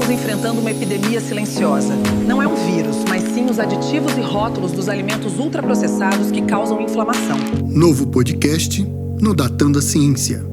estamos enfrentando uma epidemia silenciosa. Não é um vírus, mas sim os aditivos e rótulos dos alimentos ultraprocessados que causam inflamação. Novo podcast no Datando a Ciência.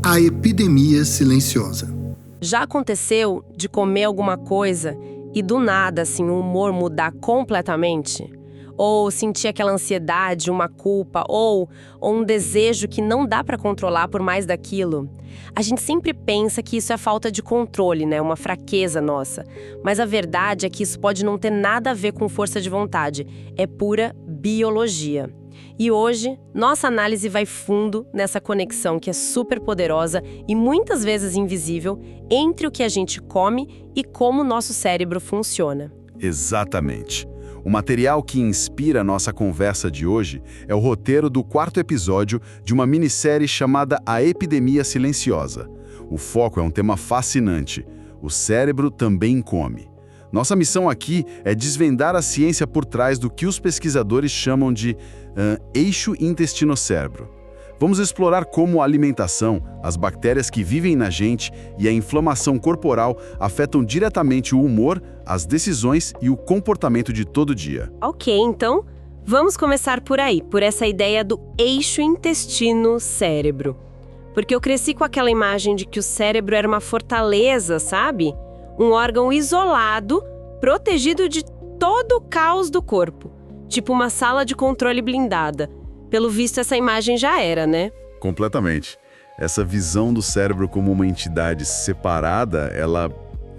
A epidemia silenciosa. Já aconteceu de comer alguma coisa e do nada, assim, o humor mudar completamente? Ou sentir aquela ansiedade, uma culpa, ou um desejo que não dá para controlar por mais daquilo? A gente sempre pensa que isso é falta de controle, né? Uma fraqueza nossa. Mas a verdade é que isso pode não ter nada a ver com força de vontade. É pura biologia. E hoje, nossa análise vai fundo nessa conexão que é super poderosa e muitas vezes invisível entre o que a gente come e como o nosso cérebro funciona. Exatamente. O material que inspira a nossa conversa de hoje é o roteiro do 4º episódio de uma minissérie chamada A Epidemia Silenciosa. O foco é um tema fascinante. O cérebro também come. Nossa missão aqui é desvendar a ciência por trás do que os pesquisadores chamam de eixo intestino-cérebro. Vamos explorar como a alimentação, as bactérias que vivem na gente e a inflamação corporal afetam diretamente o humor, as decisões e o comportamento de todo dia. Ok, então, vamos começar por aí, por essa ideia do eixo intestino-cérebro. Porque eu cresci com aquela imagem de que o cérebro era uma fortaleza, sabe? Um órgão isolado, protegido de todo o caos do corpo. Tipo uma sala de controle blindada. Pelo visto, essa imagem já era, né? Completamente. Essa visão do cérebro como uma entidade separada,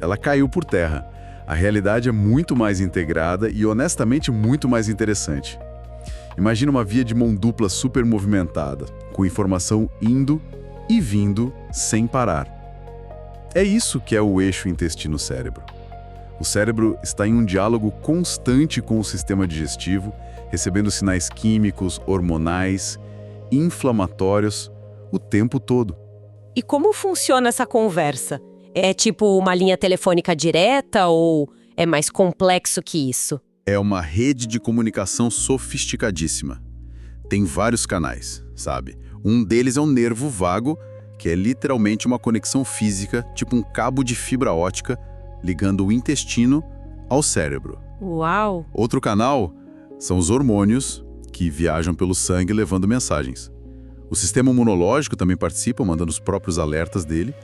ela caiu por terra. A realidade é muito mais integrada e, honestamente, muito mais interessante. Imagina uma via de mão dupla super movimentada, com informação indo e vindo sem parar. É isso que é o eixo intestino-cérebro. O cérebro está em um diálogo constante com o sistema digestivo, recebendo sinais químicos, hormonais, inflamatórios, o tempo todo. E como funciona essa conversa? É tipo uma linha telefônica direta ou é mais complexo que isso? É uma rede de comunicação sofisticadíssima. Tem vários canais, sabe? Um deles é um nervo vago, que é literalmente uma conexão física, tipo um cabo de fibra ótica, ligando o intestino ao cérebro. Uau! Outro canal são os hormônios, que viajam pelo sangue levando mensagens. O sistema imunológico também participa, mandando os próprios alertas dele.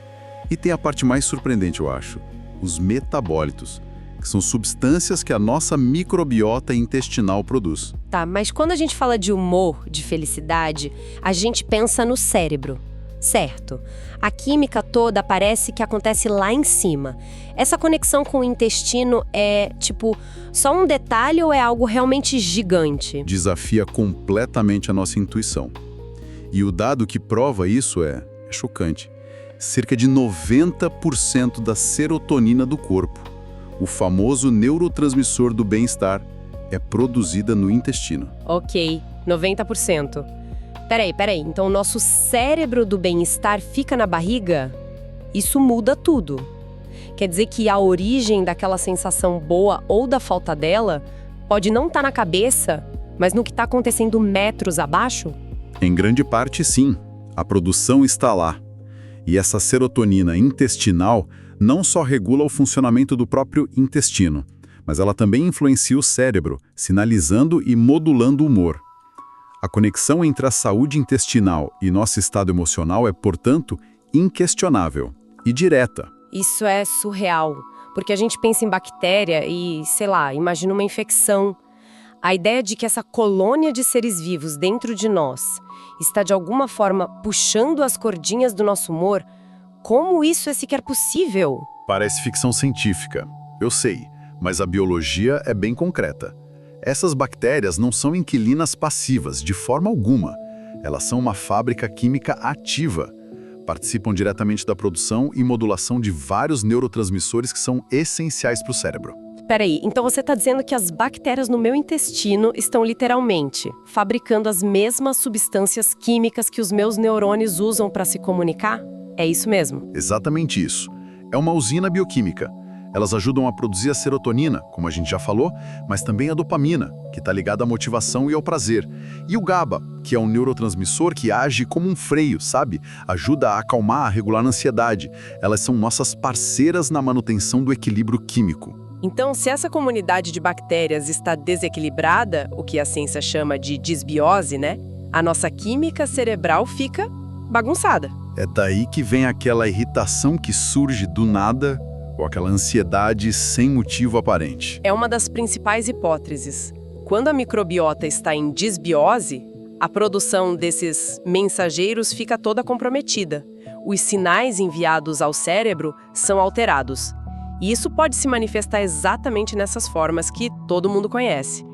E tem a parte mais surpreendente, eu acho, os metabólitos, que são substâncias que a nossa microbiota intestinal produz. Tá, mas quando a gente fala de humor, de felicidade, a gente pensa no cérebro. Certo. A química toda parece que acontece lá em cima. Essa conexão com o intestino é, tipo, só um detalhe ou é algo realmente gigante? Desafia completamente a nossa intuição. E o dado que prova isso é chocante. Cerca de 90% da serotonina do corpo, o famoso neurotransmissor do bem-estar, é produzida no intestino. Ok, 90%. Peraí, então o nosso cérebro do bem-estar fica na barriga? Isso muda tudo. Quer dizer que a origem daquela sensação boa ou da falta dela pode não estar na cabeça, mas no que está acontecendo metros abaixo? Em grande parte, sim. A produção está lá. E essa serotonina intestinal não só regula o funcionamento do próprio intestino, mas ela também influencia o cérebro, sinalizando e modulando o humor. A conexão entre a saúde intestinal e nosso estado emocional é, portanto, inquestionável e direta. Isso é surreal, porque a gente pensa em bactéria e, sei lá, imagina uma infecção. A ideia de que essa colônia de seres vivos dentro de nós está de alguma forma puxando as cordinhas do nosso humor, como isso é sequer possível? Parece ficção científica, eu sei, mas a biologia é bem concreta. Essas bactérias não são inquilinas passivas, de forma alguma. Elas são uma fábrica química ativa. Participam diretamente da produção e modulação de vários neurotransmissores que são essenciais para o cérebro. Peraí, então você está dizendo que as bactérias no meu intestino estão literalmente fabricando as mesmas substâncias químicas que os meus neurônios usam para se comunicar? É isso mesmo? Exatamente isso. É uma usina bioquímica. Elas ajudam a produzir a serotonina, como a gente já falou, mas também a dopamina, que está ligada à motivação e ao prazer. E o GABA, que é um neurotransmissor que age como um freio, sabe? Ajuda a acalmar, a regular a ansiedade. Elas são nossas parceiras na manutenção do equilíbrio químico. Então, se essa comunidade de bactérias está desequilibrada, o que a ciência chama de disbiose, né? A nossa química cerebral fica bagunçada. É daí que vem aquela irritação que surge do nada, ou aquela ansiedade sem motivo aparente. É uma das principais hipóteses. Quando a microbiota está em disbiose, a produção desses mensageiros fica toda comprometida. Os sinais enviados ao cérebro são alterados. E isso pode se manifestar exatamente nessas formas que todo mundo conhece.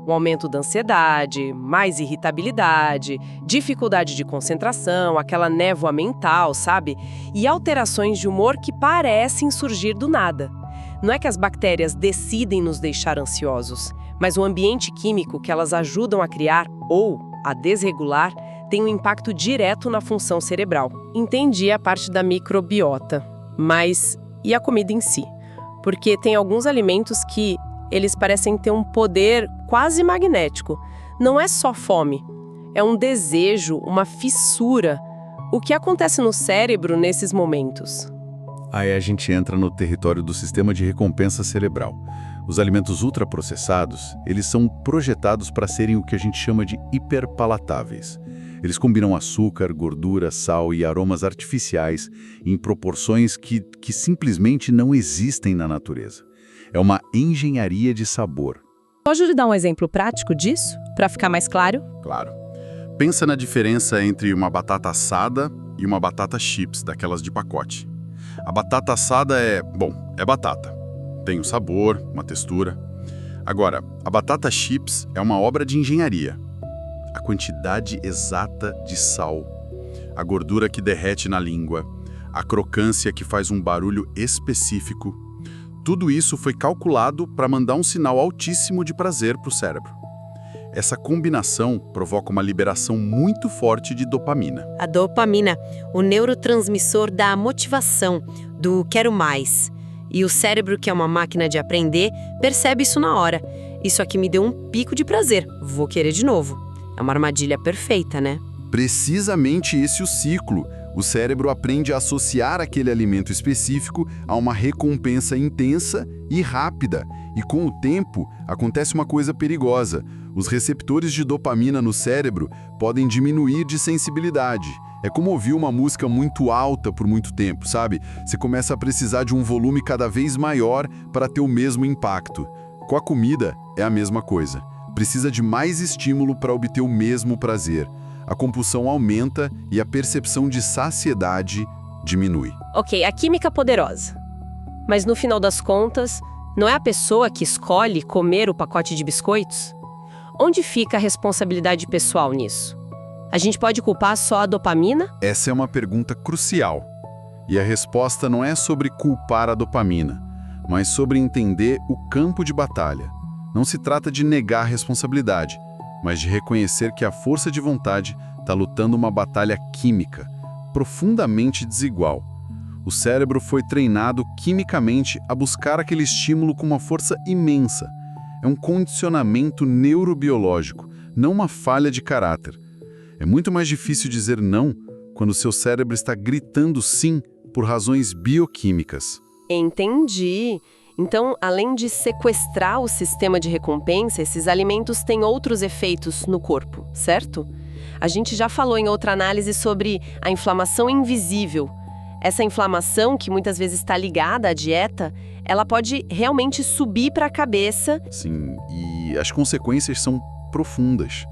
Um aumento da ansiedade, mais irritabilidade, dificuldade de concentração, aquela névoa mental, sabe? E alterações de humor que parecem surgir do nada. Não é que as bactérias decidem nos deixar ansiosos, mas o ambiente químico que elas ajudam a criar ou a desregular tem um impacto direto na função cerebral. Entendi a parte da microbiota, mas e a comida em si? Porque tem alguns alimentos que eles parecem ter um poder quase magnético. Não é só fome, é um desejo, uma fissura. O que acontece no cérebro nesses momentos? Aí a gente entra no território do sistema de recompensa cerebral. Os alimentos ultraprocessados, eles são projetados para serem o que a gente chama de hiperpalatáveis. Eles combinam açúcar, gordura, sal e aromas artificiais em proporções que simplesmente não existem na natureza. É uma engenharia de sabor. Pode lhe dar um exemplo prático disso, para ficar mais claro? Claro. Pensa na diferença entre uma batata assada e uma batata chips, daquelas de pacote. A batata assada é batata. Tem um sabor, uma textura. Agora, a batata chips é uma obra de engenharia. A quantidade exata de sal, a gordura que derrete na língua, a crocância que faz um barulho específico. Tudo isso foi calculado para mandar um sinal altíssimo de prazer para o cérebro. Essa combinação provoca uma liberação muito forte de dopamina. A dopamina, o neurotransmissor da motivação, do quero mais. E o cérebro, que é uma máquina de aprender, percebe isso na hora. Isso aqui me deu um pico de prazer, vou querer de novo. É uma armadilha perfeita, né? Precisamente esse o ciclo. O cérebro aprende a associar aquele alimento específico a uma recompensa intensa e rápida. E com o tempo, acontece uma coisa perigosa. Os receptores de dopamina no cérebro podem diminuir de sensibilidade. É como ouvir uma música muito alta por muito tempo, sabe? Você começa a precisar de um volume cada vez maior para ter o mesmo impacto. Com a comida, é a mesma coisa. Precisa de mais estímulo para obter o mesmo prazer. A compulsão aumenta e a percepção de saciedade diminui. Ok, a química poderosa. Mas no final das contas, não é a pessoa que escolhe comer o pacote de biscoitos? Onde fica a responsabilidade pessoal nisso? A gente pode culpar só a dopamina? Essa é uma pergunta crucial. E a resposta não é sobre culpar a dopamina, mas sobre entender o campo de batalha. Não se trata de negar a responsabilidade, mas de reconhecer que a força de vontade está lutando uma batalha química, profundamente desigual. O cérebro foi treinado quimicamente a buscar aquele estímulo com uma força imensa. É um condicionamento neurobiológico, não uma falha de caráter. É muito mais difícil dizer não quando seu cérebro está gritando sim por razões bioquímicas. Entendi. Então, além de sequestrar o sistema de recompensa, esses alimentos têm outros efeitos no corpo, certo? A gente já falou em outra análise sobre a inflamação invisível. Essa inflamação, que muitas vezes está ligada à dieta, ela pode realmente subir para a cabeça. Sim, e as consequências são profundas.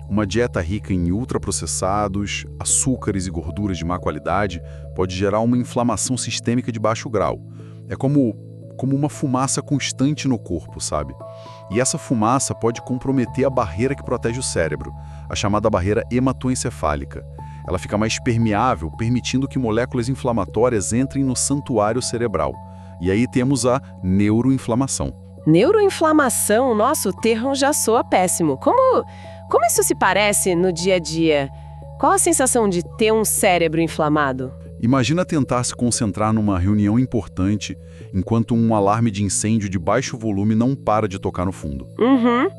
Uma dieta rica em ultraprocessados, açúcares e gorduras de má qualidade pode gerar uma inflamação sistêmica de baixo grau. É como uma fumaça constante no corpo, sabe? E essa fumaça pode comprometer a barreira que protege o cérebro, a chamada barreira hematoencefálica. Ela fica mais permeável, permitindo que moléculas inflamatórias entrem no santuário cerebral. E aí temos a neuroinflamação. Neuroinflamação? Nossa, o termo já soa péssimo. Como isso se parece no dia a dia? Qual a sensação de ter um cérebro inflamado? Imagina tentar se concentrar numa reunião importante enquanto um alarme de incêndio de baixo volume não para de tocar no fundo.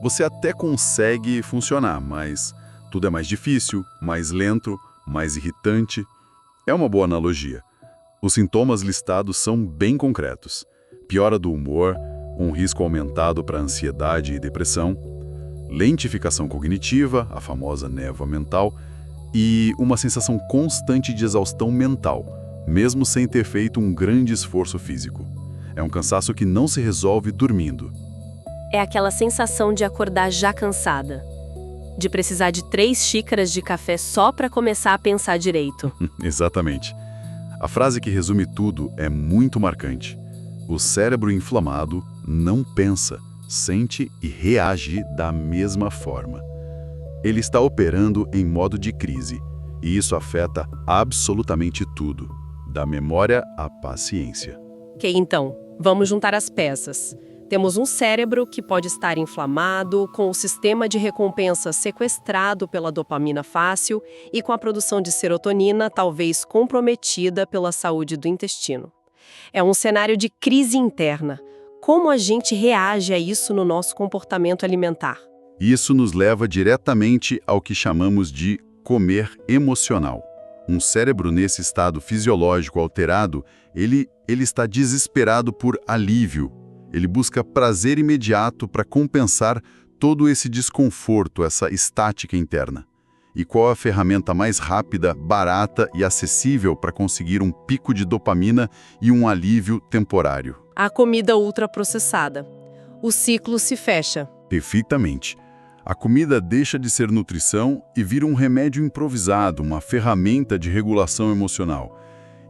Você até consegue funcionar, mas tudo é mais difícil, mais lento, mais irritante. É uma boa analogia. Os sintomas listados são bem concretos. Piora do humor, um risco aumentado para ansiedade e depressão, lentificação cognitiva, a famosa névoa mental, e uma sensação constante de exaustão mental, mesmo sem ter feito um grande esforço físico. É um cansaço que não se resolve dormindo. É aquela sensação de acordar já cansada, de precisar de 3 xícaras de café só para começar a pensar direito. Exatamente. A frase que resume tudo é muito marcante. O cérebro inflamado não pensa, sente e reage da mesma forma. Ele está operando em modo de crise, e isso afeta absolutamente tudo, da memória à paciência. Ok, então, vamos juntar as peças. Temos um cérebro que pode estar inflamado, com o sistema de recompensa sequestrado pela dopamina fácil e com a produção de serotonina talvez comprometida pela saúde do intestino. É um cenário de crise interna. Como a gente reage a isso no nosso comportamento alimentar? Isso nos leva diretamente ao que chamamos de comer emocional. Um cérebro nesse estado fisiológico alterado, ele está desesperado por alívio. Ele busca prazer imediato para compensar todo esse desconforto, essa estática interna. E qual a ferramenta mais rápida, barata e acessível para conseguir um pico de dopamina e um alívio temporário? A comida ultraprocessada. O ciclo se fecha. Perfeitamente. A comida deixa de ser nutrição e vira um remédio improvisado, uma ferramenta de regulação emocional.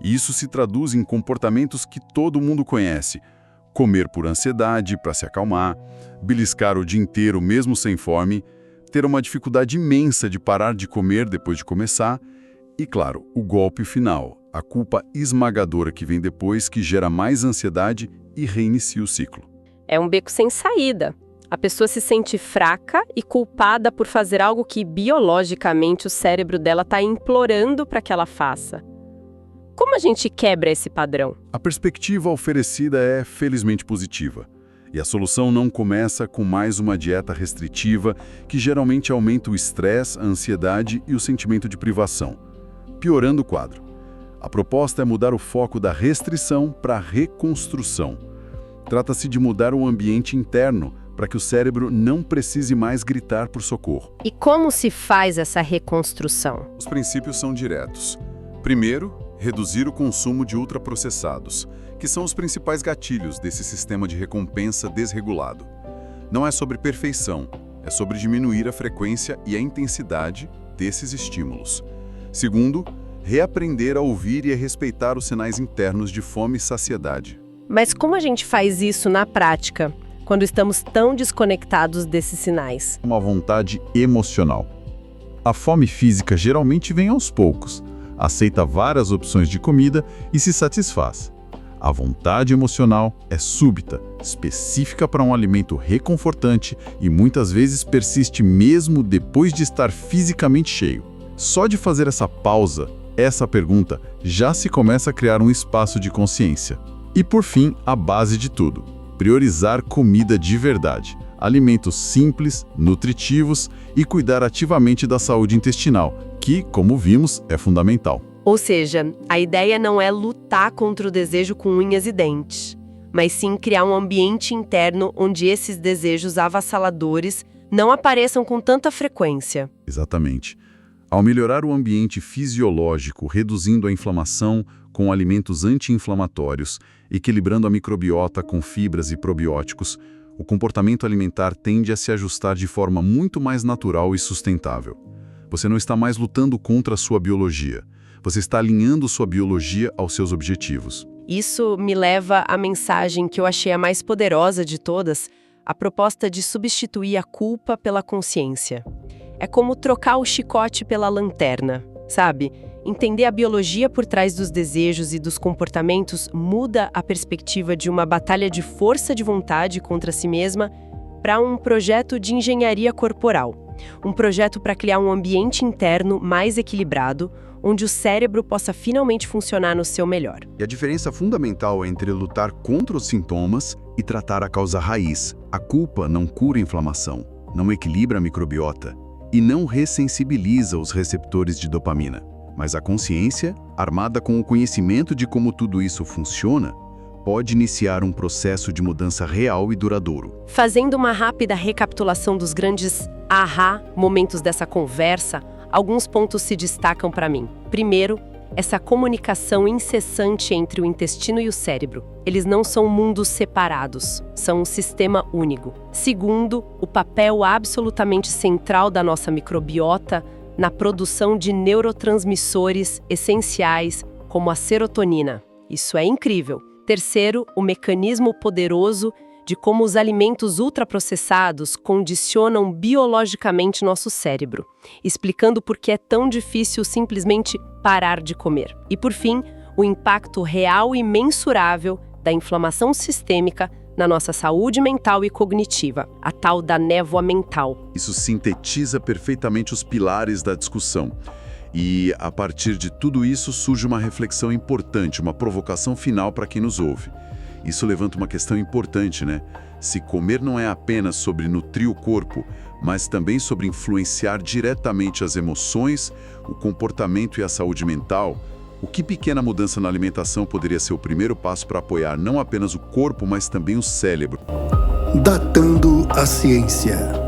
E isso se traduz em comportamentos que todo mundo conhece. Comer por ansiedade, para se acalmar, beliscar o dia inteiro mesmo sem fome, ter uma dificuldade imensa de parar de comer depois de começar e, claro, o golpe final, a culpa esmagadora que vem depois, que gera mais ansiedade e reinicia o ciclo. É um beco sem saída. A pessoa se sente fraca e culpada por fazer algo que biologicamente o cérebro dela está implorando para que ela faça. Como a gente quebra esse padrão? A perspectiva oferecida é felizmente positiva. E a solução não começa com mais uma dieta restritiva que geralmente aumenta o estresse, a ansiedade e o sentimento de privação, piorando o quadro. A proposta é mudar o foco da restrição para a reconstrução. Trata-se de mudar o ambiente interno para que o cérebro não precise mais gritar por socorro. E como se faz essa reconstrução? Os princípios são diretos. Primeiro, reduzir o consumo de ultraprocessados, que são os principais gatilhos desse sistema de recompensa desregulado. Não é sobre perfeição, é sobre diminuir a frequência e a intensidade desses estímulos. Segundo, reaprender a ouvir e a respeitar os sinais internos de fome e saciedade. Mas como a gente faz isso na prática, quando estamos tão desconectados desses sinais? Uma vontade emocional. A fome física geralmente vem aos poucos, aceita várias opções de comida e se satisfaz. A vontade emocional é súbita, específica para um alimento reconfortante e muitas vezes persiste mesmo depois de estar fisicamente cheio. Só de fazer essa pausa, essa pergunta, já se começa a criar um espaço de consciência. E por fim, a base de tudo: priorizar comida de verdade, alimentos simples, nutritivos e cuidar ativamente da saúde intestinal, que, como vimos, é fundamental. Ou seja, a ideia não é lutar contra o desejo com unhas e dentes, mas sim criar um ambiente interno onde esses desejos avassaladores não apareçam com tanta frequência. Exatamente. Ao melhorar o ambiente fisiológico, reduzindo a inflamação com alimentos anti-inflamatórios, equilibrando a microbiota com fibras e probióticos, o comportamento alimentar tende a se ajustar de forma muito mais natural e sustentável. Você não está mais lutando contra a sua biologia. Você está alinhando sua biologia aos seus objetivos. Isso me leva à mensagem que eu achei a mais poderosa de todas, a proposta de substituir a culpa pela consciência. É como trocar o chicote pela lanterna, sabe? Entender a biologia por trás dos desejos e dos comportamentos muda a perspectiva de uma batalha de força de vontade contra si mesma para um projeto de engenharia corporal. Um projeto para criar um ambiente interno mais equilibrado, onde o cérebro possa finalmente funcionar no seu melhor. E a diferença fundamental é entre lutar contra os sintomas e tratar a causa raiz. A culpa não cura a inflamação, não equilibra a microbiota e não ressensibiliza os receptores de dopamina. Mas a consciência, armada com o conhecimento de como tudo isso funciona, pode iniciar um processo de mudança real e duradouro. Fazendo uma rápida recapitulação dos grandes momentos dessa conversa, alguns pontos se destacam para mim. Primeiro, essa comunicação incessante entre o intestino e o cérebro. Eles não são mundos separados, são um sistema único. Segundo, o papel absolutamente central da nossa microbiota na produção de neurotransmissores essenciais, como a serotonina. Isso é incrível. Terceiro, o mecanismo poderoso de como os alimentos ultraprocessados condicionam biologicamente nosso cérebro, explicando por que é tão difícil simplesmente parar de comer. E, por fim, o impacto real e mensurável da inflamação sistêmica na nossa saúde mental e cognitiva, a tal da névoa mental. Isso sintetiza perfeitamente os pilares da discussão. E, a partir de tudo isso, surge uma reflexão importante, uma provocação final para quem nos ouve. Isso levanta uma questão importante, né? Se comer não é apenas sobre nutrir o corpo, mas também sobre influenciar diretamente as emoções, o comportamento e a saúde mental, o que pequena mudança na alimentação poderia ser o primeiro passo para apoiar não apenas o corpo, mas também o cérebro? Datando a ciência.